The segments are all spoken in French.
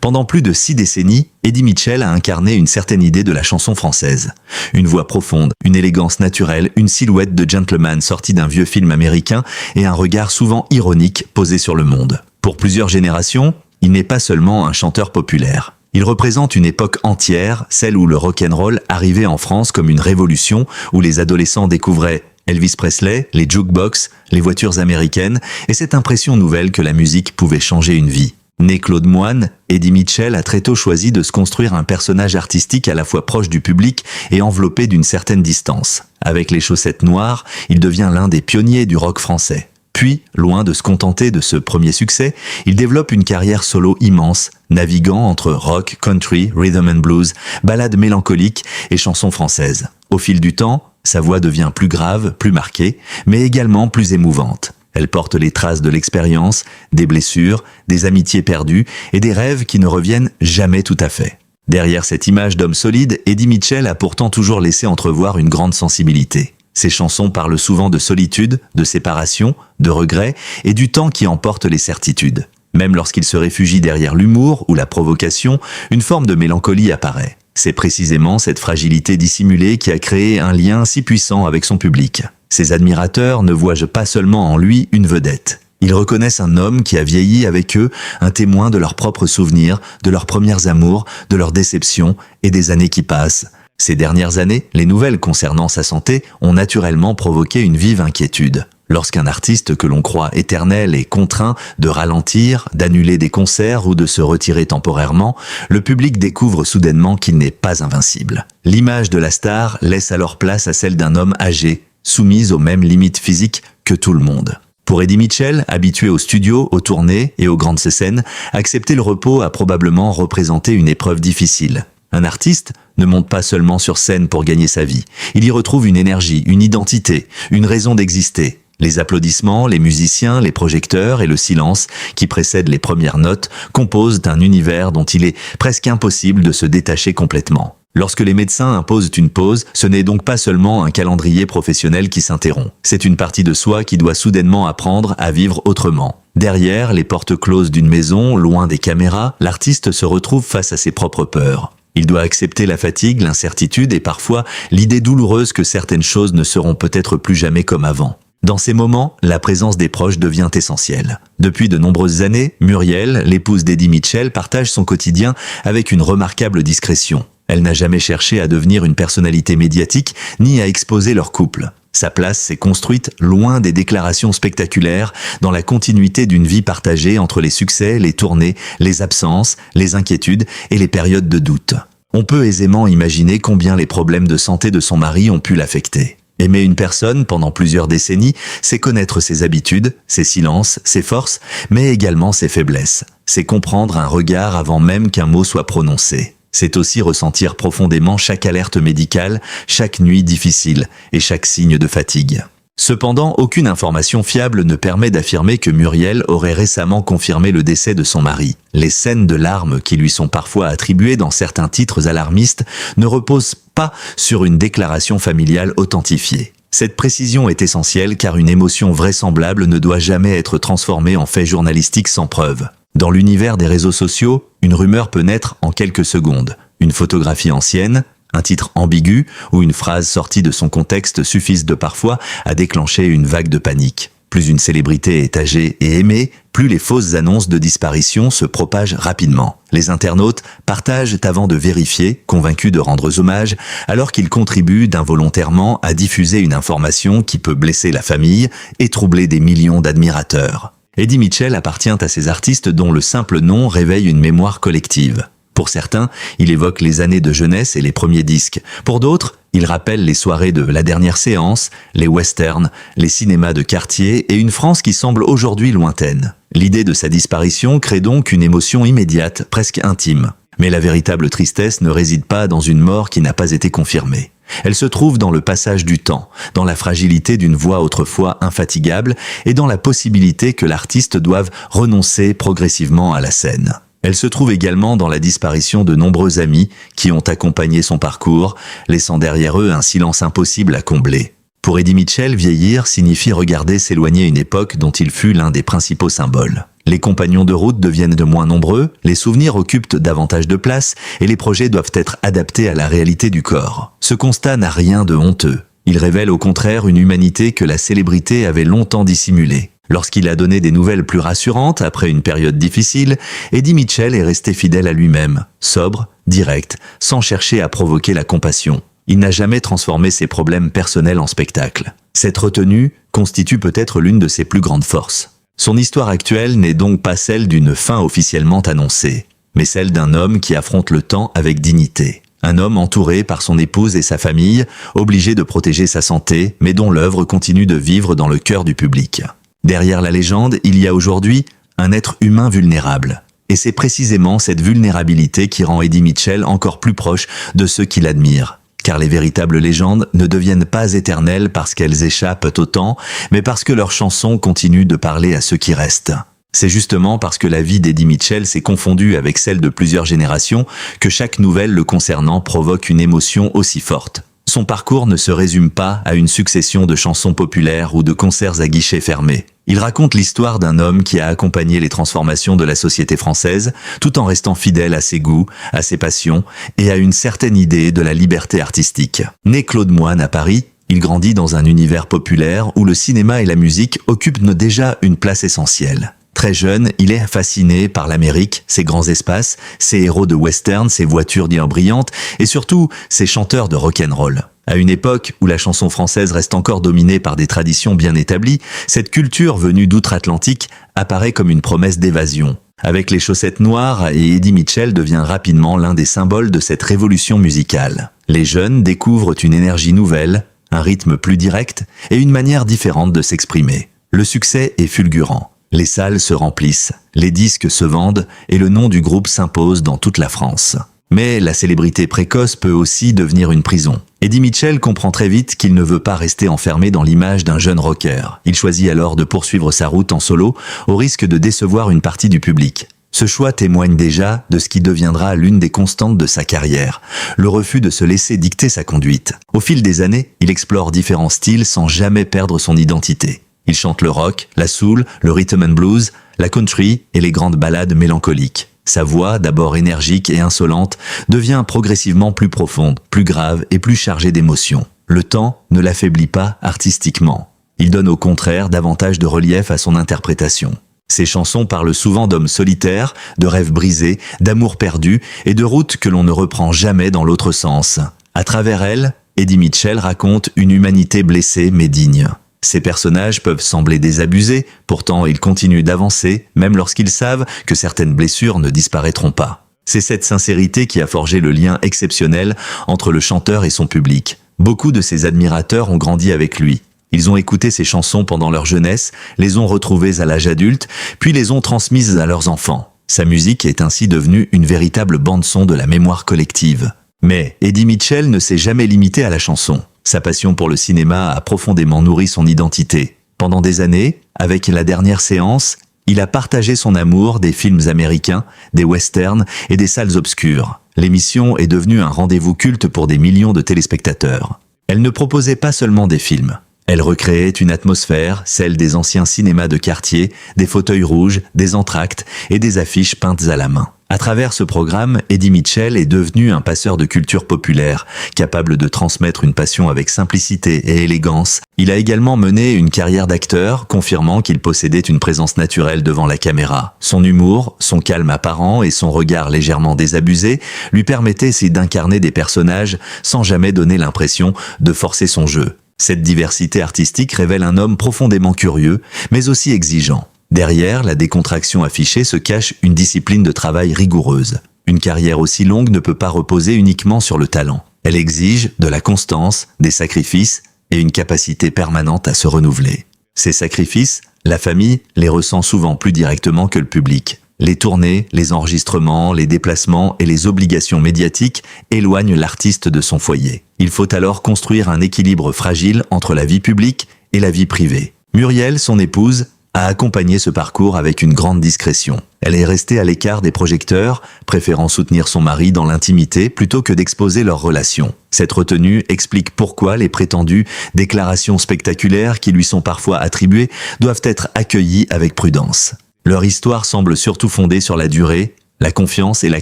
Pendant plus de 6 décennies, Eddie Mitchell a incarné une certaine idée de la chanson française. Une voix profonde, une élégance naturelle, une silhouette de gentleman sortie d'un vieux film américain et un regard souvent ironique posé sur le monde. Pour plusieurs générations, il n'est pas seulement un chanteur populaire. Il représente une époque entière, celle où le rock'n'roll arrivait en France comme une révolution, où les adolescents découvraient Elvis Presley, les jukebox, les voitures américaines et cette impression nouvelle que la musique pouvait changer une vie. Né Claude Moine, Eddie Mitchell a très tôt choisi de se construire un personnage artistique à la fois proche du public et enveloppé d'une certaine distance. Avec les chaussettes noires, il devient l'un des pionniers du rock français. Puis, loin de se contenter de ce premier succès, il développe une carrière solo immense, naviguant entre rock, country, rhythm and blues, ballades mélancoliques et chansons françaises. Au fil du temps, sa voix devient plus grave, plus marquée, mais également plus émouvante. Elle porte les traces de l'expérience, des blessures, des amitiés perdues et des rêves qui ne reviennent jamais tout à fait. Derrière cette image d'homme solide, Eddie Mitchell a pourtant toujours laissé entrevoir une grande sensibilité. Ses chansons parlent souvent de solitude, de séparation, de regret et du temps qui emporte les certitudes. Même lorsqu'il se réfugie derrière l'humour ou la provocation, une forme de mélancolie apparaît. C'est précisément cette fragilité dissimulée qui a créé un lien si puissant avec son public. Ses admirateurs ne voient pas seulement en lui une vedette. Ils reconnaissent un homme qui a vieilli avec eux, un témoin de leurs propres souvenirs, de leurs premières amours, de leurs déceptions et des années qui passent. Ces dernières années, les nouvelles concernant sa santé ont naturellement provoqué une vive inquiétude. Lorsqu'un artiste que l'on croit éternel est contraint de ralentir, d'annuler des concerts ou de se retirer temporairement, le public découvre soudainement qu'il n'est pas invincible. L'image de la star laisse alors place à celle d'un homme âgé, soumise aux mêmes limites physiques que tout le monde. Pour Eddie Mitchell, habitué au studio, aux tournées et aux grandes scènes, accepter le repos a probablement représenté une épreuve difficile. Un artiste ne monte pas seulement sur scène pour gagner sa vie. Il y retrouve une énergie, une identité, une raison d'exister. Les applaudissements, les musiciens, les projecteurs et le silence qui précèdent les premières notes composent un univers dont il est presque impossible de se détacher complètement. Lorsque les médecins imposent une pause, ce n'est donc pas seulement un calendrier professionnel qui s'interrompt. C'est une partie de soi qui doit soudainement apprendre à vivre autrement. Derrière les portes closes d'une maison, loin des caméras, l'artiste se retrouve face à ses propres peurs. Il doit accepter la fatigue, l'incertitude et parfois l'idée douloureuse que certaines choses ne seront peut-être plus jamais comme avant. Dans ces moments, la présence des proches devient essentielle. Depuis de nombreuses années, Muriel, l'épouse d'Eddie Mitchell, partage son quotidien avec une remarquable discrétion. Elle n'a jamais cherché à devenir une personnalité médiatique, ni à exposer leur couple. Sa place s'est construite loin des déclarations spectaculaires, dans la continuité d'une vie partagée entre les succès, les tournées, les absences, les inquiétudes et les périodes de doute. On peut aisément imaginer combien les problèmes de santé de son mari ont pu l'affecter. Aimer une personne pendant plusieurs décennies, c'est connaître ses habitudes, ses silences, ses forces, mais également ses faiblesses. C'est comprendre un regard avant même qu'un mot soit prononcé. C'est aussi ressentir profondément chaque alerte médicale, chaque nuit difficile et chaque signe de fatigue. Cependant, aucune information fiable ne permet d'affirmer que Muriel aurait récemment confirmé le décès de son mari. Les scènes de larmes qui lui sont parfois attribuées dans certains titres alarmistes ne reposent pas sur une déclaration familiale authentifiée. Cette précision est essentielle car une émotion vraisemblable ne doit jamais être transformée en fait journalistique sans preuve. Dans l'univers des réseaux sociaux, une rumeur peut naître en quelques secondes. Une photographie ancienne, un titre ambigu ou une phrase sortie de son contexte suffisent de parfois à déclencher une vague de panique. Plus une célébrité est âgée et aimée, plus les fausses annonces de disparition se propagent rapidement. Les internautes partagent avant de vérifier, convaincus de rendre hommage, alors qu'ils contribuent involontairement à diffuser une information qui peut blesser la famille et troubler des millions d'admirateurs. Eddie Mitchell appartient à ces artistes dont le simple nom réveille une mémoire collective. Pour certains, il évoque les années de jeunesse et les premiers disques. Pour d'autres, il rappelle les soirées de La Dernière Séance, les westerns, les cinémas de quartier et une France qui semble aujourd'hui lointaine. L'idée de sa disparition crée donc une émotion immédiate, presque intime. Mais la véritable tristesse ne réside pas dans une mort qui n'a pas été confirmée. Elle se trouve dans le passage du temps, dans la fragilité d'une voix autrefois infatigable et dans la possibilité que l'artiste doive renoncer progressivement à la scène. Elle se trouve également dans la disparition de nombreux amis qui ont accompagné son parcours, laissant derrière eux un silence impossible à combler. Pour Eddie Mitchell, vieillir signifie regarder s'éloigner une époque dont il fut l'un des principaux symboles. Les compagnons de route deviennent de moins nombreux, les souvenirs occupent davantage de place et les projets doivent être adaptés à la réalité du corps. Ce constat n'a rien de honteux. Il révèle au contraire une humanité que la célébrité avait longtemps dissimulée. Lorsqu'il a donné des nouvelles plus rassurantes après une période difficile, Eddie Mitchell est resté fidèle à lui-même, sobre, direct, sans chercher à provoquer la compassion. Il n'a jamais transformé ses problèmes personnels en spectacle. Cette retenue constitue peut-être l'une de ses plus grandes forces. Son histoire actuelle n'est donc pas celle d'une fin officiellement annoncée, mais celle d'un homme qui affronte le temps avec dignité. Un homme entouré par son épouse et sa famille, obligé de protéger sa santé, mais dont l'œuvre continue de vivre dans le cœur du public. Derrière la légende, il y a aujourd'hui un être humain vulnérable. Et c'est précisément cette vulnérabilité qui rend Eddie Mitchell encore plus proche de ceux qui l'admirent. Car les véritables légendes ne deviennent pas éternelles parce qu'elles échappent au temps, mais parce que leurs chansons continuent de parler à ceux qui restent. C'est justement parce que la vie d'Eddie Mitchell s'est confondue avec celle de plusieurs générations que chaque nouvelle le concernant provoque une émotion aussi forte. Son parcours ne se résume pas à une succession de chansons populaires ou de concerts à guichets fermés. Il raconte l'histoire d'un homme qui a accompagné les transformations de la société française, tout en restant fidèle à ses goûts, à ses passions et à une certaine idée de la liberté artistique. Né Claude Moine à Paris, il grandit dans un univers populaire où le cinéma et la musique occupent déjà une place essentielle. Très jeune, il est fasciné par l'Amérique, ses grands espaces, ses héros de western, ses voitures brillantes et surtout ses chanteurs de rock'n'roll. À une époque où la chanson française reste encore dominée par des traditions bien établies, cette culture venue d'outre-Atlantique apparaît comme une promesse d'évasion. Avec les chaussettes noires, et Eddie Mitchell devient rapidement l'un des symboles de cette révolution musicale. Les jeunes découvrent une énergie nouvelle, un rythme plus direct et une manière différente de s'exprimer. Le succès est fulgurant. Les salles se remplissent, les disques se vendent et le nom du groupe s'impose dans toute la France. Mais la célébrité précoce peut aussi devenir une prison. Eddie Mitchell comprend très vite qu'il ne veut pas rester enfermé dans l'image d'un jeune rocker. Il choisit alors de poursuivre sa route en solo, au risque de décevoir une partie du public. Ce choix témoigne déjà de ce qui deviendra l'une des constantes de sa carrière, le refus de se laisser dicter sa conduite. Au fil des années, il explore différents styles sans jamais perdre son identité. Il chante le rock, la soul, le rhythm and blues, la country et les grandes ballades mélancoliques. Sa voix, d'abord énergique et insolente, devient progressivement plus profonde, plus grave et plus chargée d'émotions. Le temps ne l'affaiblit pas artistiquement. Il donne au contraire davantage de relief à son interprétation. Ses chansons parlent souvent d'hommes solitaires, de rêves brisés, d'amour perdu et de routes que l'on ne reprend jamais dans l'autre sens. À travers elles, Eddie Mitchell raconte une humanité blessée mais digne. Ces personnages peuvent sembler désabusés, pourtant ils continuent d'avancer, même lorsqu'ils savent que certaines blessures ne disparaîtront pas. C'est cette sincérité qui a forgé le lien exceptionnel entre le chanteur et son public. Beaucoup de ses admirateurs ont grandi avec lui. Ils ont écouté ses chansons pendant leur jeunesse, les ont retrouvées à l'âge adulte, puis les ont transmises à leurs enfants. Sa musique est ainsi devenue une véritable bande-son de la mémoire collective. Mais Eddie Mitchell ne s'est jamais limité à la chanson. Sa passion pour le cinéma a profondément nourri son identité. Pendant des années, avec La Dernière Séance, il a partagé son amour des films américains, des westerns et des salles obscures. L'émission est devenue un rendez-vous culte pour des millions de téléspectateurs. Elle ne proposait pas seulement des films. Elle recréait une atmosphère, celle des anciens cinémas de quartier, des fauteuils rouges, des entr'actes et des affiches peintes à la main. À travers ce programme, Eddie Mitchell est devenu un passeur de culture populaire, capable de transmettre une passion avec simplicité et élégance. Il a également mené une carrière d'acteur, confirmant qu'il possédait une présence naturelle devant la caméra. Son humour, son calme apparent et son regard légèrement désabusé lui permettaient d'incarner des personnages sans jamais donner l'impression de forcer son jeu. Cette diversité artistique révèle un homme profondément curieux, mais aussi exigeant. Derrière la décontraction affichée se cache une discipline de travail rigoureuse. Une carrière aussi longue ne peut pas reposer uniquement sur le talent. Elle exige de la constance, des sacrifices et une capacité permanente à se renouveler. Ces sacrifices, la famille les ressent souvent plus directement que le public. Les tournées, les enregistrements, les déplacements et les obligations médiatiques éloignent l'artiste de son foyer. Il faut alors construire un équilibre fragile entre la vie publique et la vie privée. Muriel, son épouse, a accompagné ce parcours avec une grande discrétion. Elle est restée à l'écart des projecteurs, préférant soutenir son mari dans l'intimité plutôt que d'exposer leur relation. Cette retenue explique pourquoi les prétendues déclarations spectaculaires qui lui sont parfois attribuées doivent être accueillies avec prudence. Leur histoire semble surtout fondée sur la durée, la confiance et la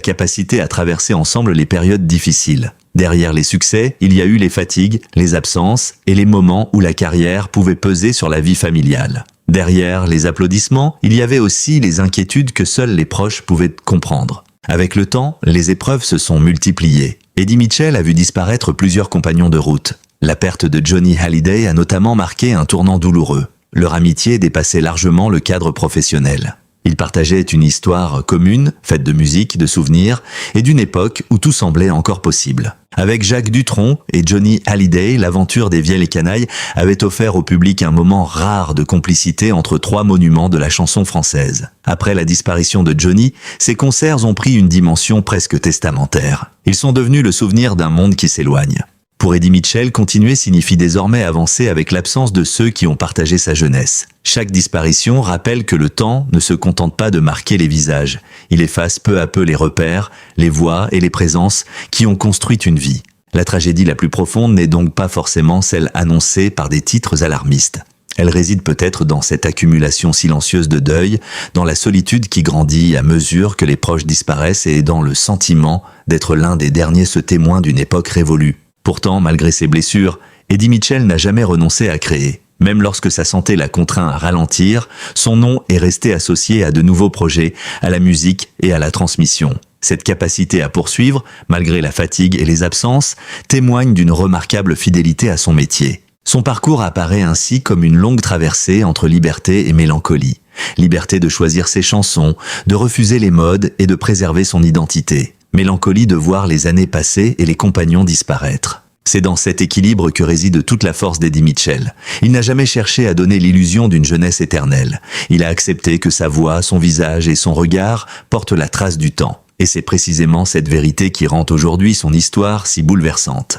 capacité à traverser ensemble les périodes difficiles. Derrière les succès, il y a eu les fatigues, les absences et les moments où la carrière pouvait peser sur la vie familiale. Derrière les applaudissements, il y avait aussi les inquiétudes que seuls les proches pouvaient comprendre. Avec le temps, les épreuves se sont multipliées. Eddie Mitchell a vu disparaître plusieurs compagnons de route. La perte de Johnny Hallyday a notamment marqué un tournant douloureux. Leur amitié dépassait largement le cadre professionnel. Ils partageaient une histoire commune, faite de musique, de souvenirs, et d'une époque où tout semblait encore possible. Avec Jacques Dutronc et Johnny Hallyday, l'aventure des Vieilles Canailles avait offert au public un moment rare de complicité entre trois monuments de la chanson française. Après la disparition de Johnny, ces concerts ont pris une dimension presque testamentaire. Ils sont devenus le souvenir d'un monde qui s'éloigne. Pour Eddie Mitchell, continuer signifie désormais avancer avec l'absence de ceux qui ont partagé sa jeunesse. Chaque disparition rappelle que le temps ne se contente pas de marquer les visages. Il efface peu à peu les repères, les voix et les présences qui ont construit une vie. La tragédie la plus profonde n'est donc pas forcément celle annoncée par des titres alarmistes. Elle réside peut-être dans cette accumulation silencieuse de deuil, dans la solitude qui grandit à mesure que les proches disparaissent et dans le sentiment d'être l'un des derniers témoins d'une époque révolue. Pourtant, malgré ses blessures, Eddie Mitchell n'a jamais renoncé à créer. Même lorsque sa santé l'a contraint à ralentir, son nom est resté associé à de nouveaux projets, à la musique et à la transmission. Cette capacité à poursuivre, malgré la fatigue et les absences, témoigne d'une remarquable fidélité à son métier. Son parcours apparaît ainsi comme une longue traversée entre liberté et mélancolie. Liberté de choisir ses chansons, de refuser les modes et de préserver son identité. Mélancolie de voir les années passer et les compagnons disparaître. C'est dans cet équilibre que réside toute la force d'Eddie Mitchell. Il n'a jamais cherché à donner l'illusion d'une jeunesse éternelle. Il a accepté que sa voix, son visage et son regard portent la trace du temps. Et c'est précisément cette vérité qui rend aujourd'hui son histoire si bouleversante.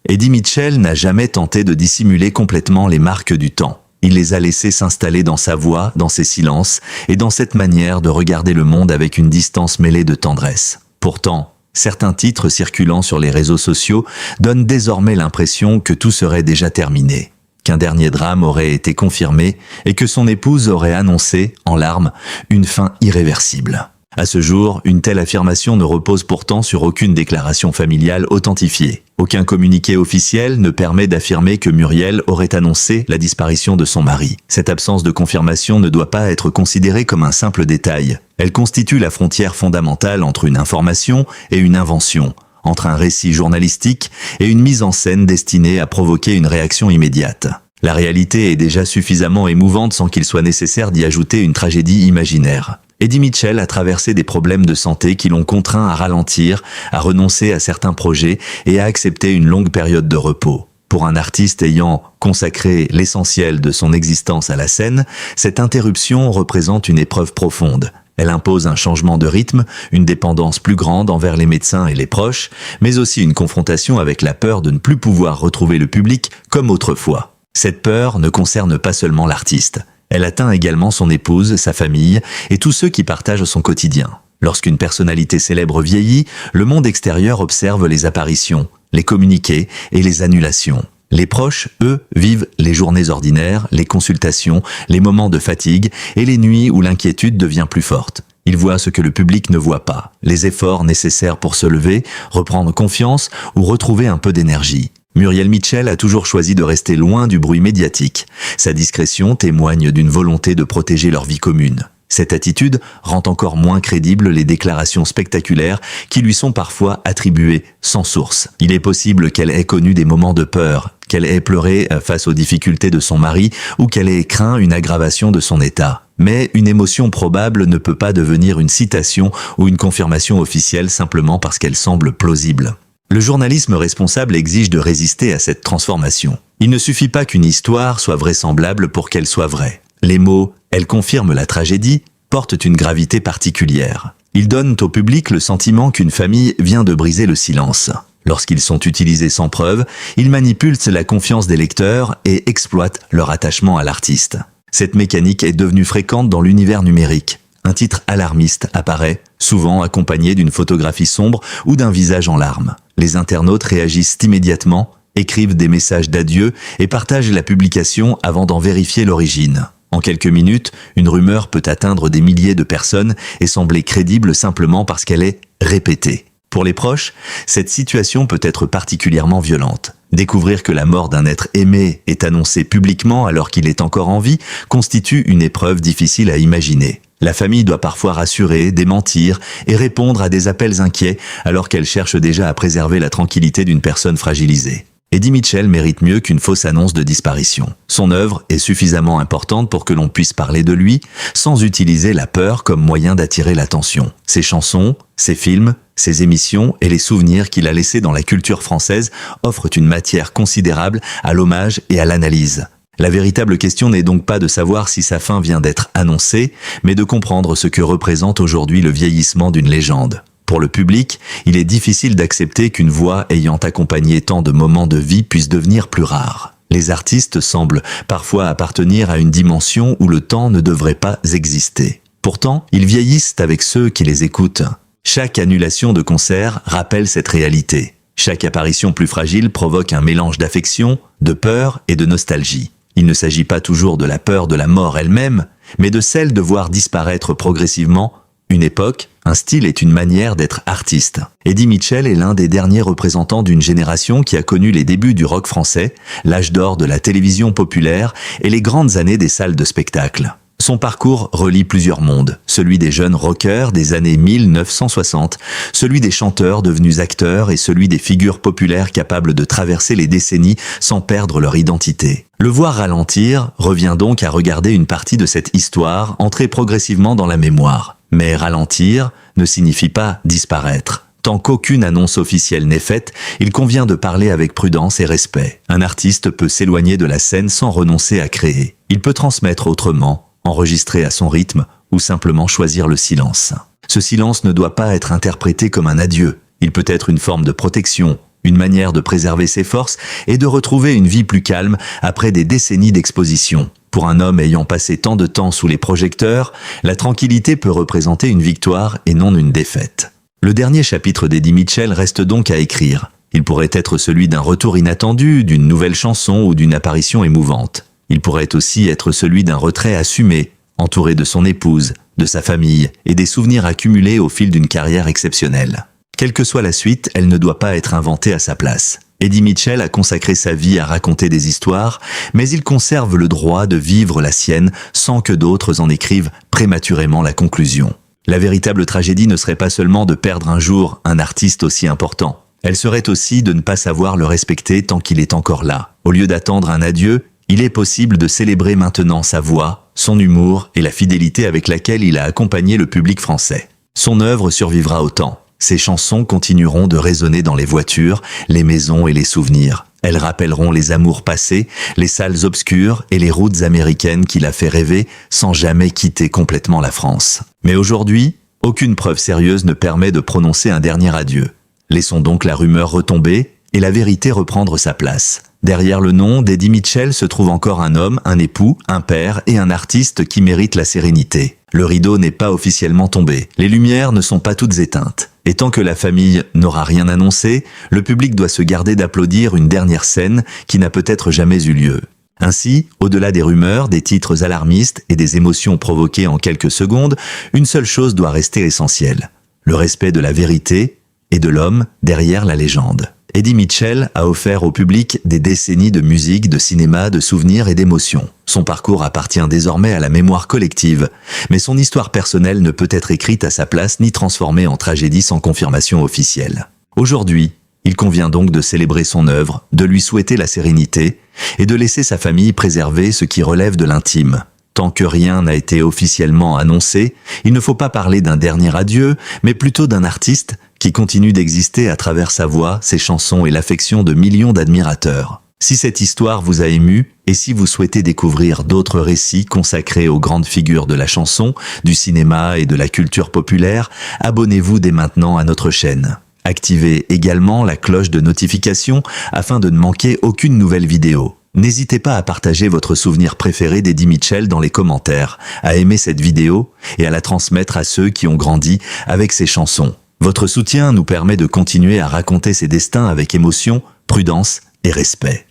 Eddie Mitchell n'a jamais tenté de dissimuler complètement les marques du temps. Il les a laissés s'installer dans sa voix, dans ses silences, et dans cette manière de regarder le monde avec une distance mêlée de tendresse. Pourtant, certains titres circulant sur les réseaux sociaux donnent désormais l'impression que tout serait déjà terminé, qu'un dernier drame aurait été confirmé et que son épouse aurait annoncé, en larmes, une fin irréversible. À ce jour, une telle affirmation ne repose pourtant sur aucune déclaration familiale authentifiée. Aucun communiqué officiel ne permet d'affirmer que Muriel aurait annoncé la disparition de son mari. Cette absence de confirmation ne doit pas être considérée comme un simple détail. Elle constitue la frontière fondamentale entre une information et une invention, entre un récit journalistique et une mise en scène destinée à provoquer une réaction immédiate. La réalité est déjà suffisamment émouvante sans qu'il soit nécessaire d'y ajouter une tragédie imaginaire. Eddie Mitchell a traversé des problèmes de santé qui l'ont contraint à ralentir, à renoncer à certains projets et à accepter une longue période de repos. Pour un artiste ayant consacré l'essentiel de son existence à la scène, cette interruption représente une épreuve profonde. Elle impose un changement de rythme, une dépendance plus grande envers les médecins et les proches, mais aussi une confrontation avec la peur de ne plus pouvoir retrouver le public comme autrefois. Cette peur ne concerne pas seulement l'artiste. Elle atteint également son épouse, sa famille et tous ceux qui partagent son quotidien. Lorsqu'une personnalité célèbre vieillit, le monde extérieur observe les apparitions, les communiqués et les annulations. Les proches, eux, vivent les journées ordinaires, les consultations, les moments de fatigue et les nuits où l'inquiétude devient plus forte. Ils voient ce que le public ne voit pas, les efforts nécessaires pour se lever, reprendre confiance ou retrouver un peu d'énergie. Muriel Mitchell a toujours choisi de rester loin du bruit médiatique. Sa discrétion témoigne d'une volonté de protéger leur vie commune. Cette attitude rend encore moins crédibles les déclarations spectaculaires qui lui sont parfois attribuées sans source. Il est possible qu'elle ait connu des moments de peur, qu'elle ait pleuré face aux difficultés de son mari ou qu'elle ait craint une aggravation de son état. Mais une émotion probable ne peut pas devenir une citation ou une confirmation officielle simplement parce qu'elle semble plausible. Le journalisme responsable exige de résister à cette transformation. Il ne suffit pas qu'une histoire soit vraisemblable pour qu'elle soit vraie. Les mots « elle confirme la tragédie » portent une gravité particulière. Ils donnent au public le sentiment qu'une famille vient de briser le silence. Lorsqu'ils sont utilisés sans preuve, ils manipulent la confiance des lecteurs et exploitent leur attachement à l'artiste. Cette mécanique est devenue fréquente dans l'univers numérique. Un titre alarmiste apparaît, souvent accompagné d'une photographie sombre ou d'un visage en larmes. Les internautes réagissent immédiatement, écrivent des messages d'adieu et partagent la publication avant d'en vérifier l'origine. En quelques minutes, une rumeur peut atteindre des milliers de personnes et sembler crédible simplement parce qu'elle est répétée. Pour les proches, cette situation peut être particulièrement violente. Découvrir que la mort d'un être aimé est annoncée publiquement alors qu'il est encore en vie constitue une épreuve difficile à imaginer. La famille doit parfois rassurer, démentir et répondre à des appels inquiets alors qu'elle cherche déjà à préserver la tranquillité d'une personne fragilisée. Eddie Mitchell mérite mieux qu'une fausse annonce de disparition. Son œuvre est suffisamment importante pour que l'on puisse parler de lui sans utiliser la peur comme moyen d'attirer l'attention. Ses chansons, ses films, ses émissions et les souvenirs qu'il a laissés dans la culture française offrent une matière considérable à l'hommage et à l'analyse. La véritable question n'est donc pas de savoir si sa fin vient d'être annoncée, mais de comprendre ce que représente aujourd'hui le vieillissement d'une légende. Pour le public, il est difficile d'accepter qu'une voix ayant accompagné tant de moments de vie puisse devenir plus rare. Les artistes semblent parfois appartenir à une dimension où le temps ne devrait pas exister. Pourtant, ils vieillissent avec ceux qui les écoutent. Chaque annulation de concert rappelle cette réalité. Chaque apparition plus fragile provoque un mélange d'affection, de peur et de nostalgie. Il ne s'agit pas toujours de la peur de la mort elle-même, mais de celle de voir disparaître progressivement une époque, un style et une manière d'être artiste. Eddie Mitchell est l'un des derniers représentants d'une génération qui a connu les débuts du rock français, l'âge d'or de la télévision populaire et les grandes années des salles de spectacle. Son parcours relie plusieurs mondes, celui des jeunes rockers des années 1960, celui des chanteurs devenus acteurs et celui des figures populaires capables de traverser les décennies sans perdre leur identité. Le voir ralentir revient donc à regarder une partie de cette histoire entrer progressivement dans la mémoire. Mais ralentir ne signifie pas disparaître. Tant qu'aucune annonce officielle n'est faite, il convient de parler avec prudence et respect. Un artiste peut s'éloigner de la scène sans renoncer à créer. Il peut transmettre autrement, enregistrer à son rythme ou simplement choisir le silence. Ce silence ne doit pas être interprété comme un adieu. Il peut être une forme de protection, une manière de préserver ses forces et de retrouver une vie plus calme après des décennies d'exposition. Pour un homme ayant passé tant de temps sous les projecteurs, la tranquillité peut représenter une victoire et non une défaite. Le dernier chapitre d'Eddie Mitchell reste donc à écrire. Il pourrait être celui d'un retour inattendu, d'une nouvelle chanson ou d'une apparition émouvante. Il pourrait aussi être celui d'un retrait assumé, entouré de son épouse, de sa famille et des souvenirs accumulés au fil d'une carrière exceptionnelle. Quelle que soit la suite, elle ne doit pas être inventée à sa place. Eddie Mitchell a consacré sa vie à raconter des histoires, mais il conserve le droit de vivre la sienne sans que d'autres en écrivent prématurément la conclusion. La véritable tragédie ne serait pas seulement de perdre un jour un artiste aussi important. Elle serait aussi de ne pas savoir le respecter tant qu'il est encore là. Au lieu d'attendre un adieu, il est possible de célébrer maintenant sa voix, son humour et la fidélité avec laquelle il a accompagné le public français. Son œuvre survivra au temps. Ses chansons continueront de résonner dans les voitures, les maisons et les souvenirs. Elles rappelleront les amours passés, les salles obscures et les routes américaines qu'il a fait rêver sans jamais quitter complètement la France. Mais aujourd'hui, aucune preuve sérieuse ne permet de prononcer un dernier adieu. Laissons donc la rumeur retomber et la vérité reprendre sa place. Derrière le nom d'Eddie Mitchell se trouve encore un homme, un époux, un père et un artiste qui méritent la sérénité. Le rideau n'est pas officiellement tombé. Les lumières ne sont pas toutes éteintes. Et tant que la famille n'aura rien annoncé, le public doit se garder d'applaudir une dernière scène qui n'a peut-être jamais eu lieu. Ainsi, au-delà des rumeurs, des titres alarmistes et des émotions provoquées en quelques secondes, une seule chose doit rester essentielle. Le respect de la vérité et de l'homme derrière la légende. Eddie Mitchell a offert au public des décennies de musique, de cinéma, de souvenirs et d'émotions. Son parcours appartient désormais à la mémoire collective, mais son histoire personnelle ne peut être écrite à sa place ni transformée en tragédie sans confirmation officielle. Aujourd'hui, il convient donc de célébrer son œuvre, de lui souhaiter la sérénité et de laisser sa famille préserver ce qui relève de l'intime. Tant que rien n'a été officiellement annoncé, il ne faut pas parler d'un dernier adieu, mais plutôt d'un artiste qui continue d'exister à travers sa voix, ses chansons et l'affection de millions d'admirateurs. Si cette histoire vous a ému, et si vous souhaitez découvrir d'autres récits consacrés aux grandes figures de la chanson, du cinéma et de la culture populaire, abonnez-vous dès maintenant à notre chaîne. Activez également la cloche de notification afin de ne manquer aucune nouvelle vidéo. N'hésitez pas à partager votre souvenir préféré d'Eddie Mitchell dans les commentaires, à aimer cette vidéo et à la transmettre à ceux qui ont grandi avec ses chansons. Votre soutien nous permet de continuer à raconter ses destins avec émotion, prudence et respect.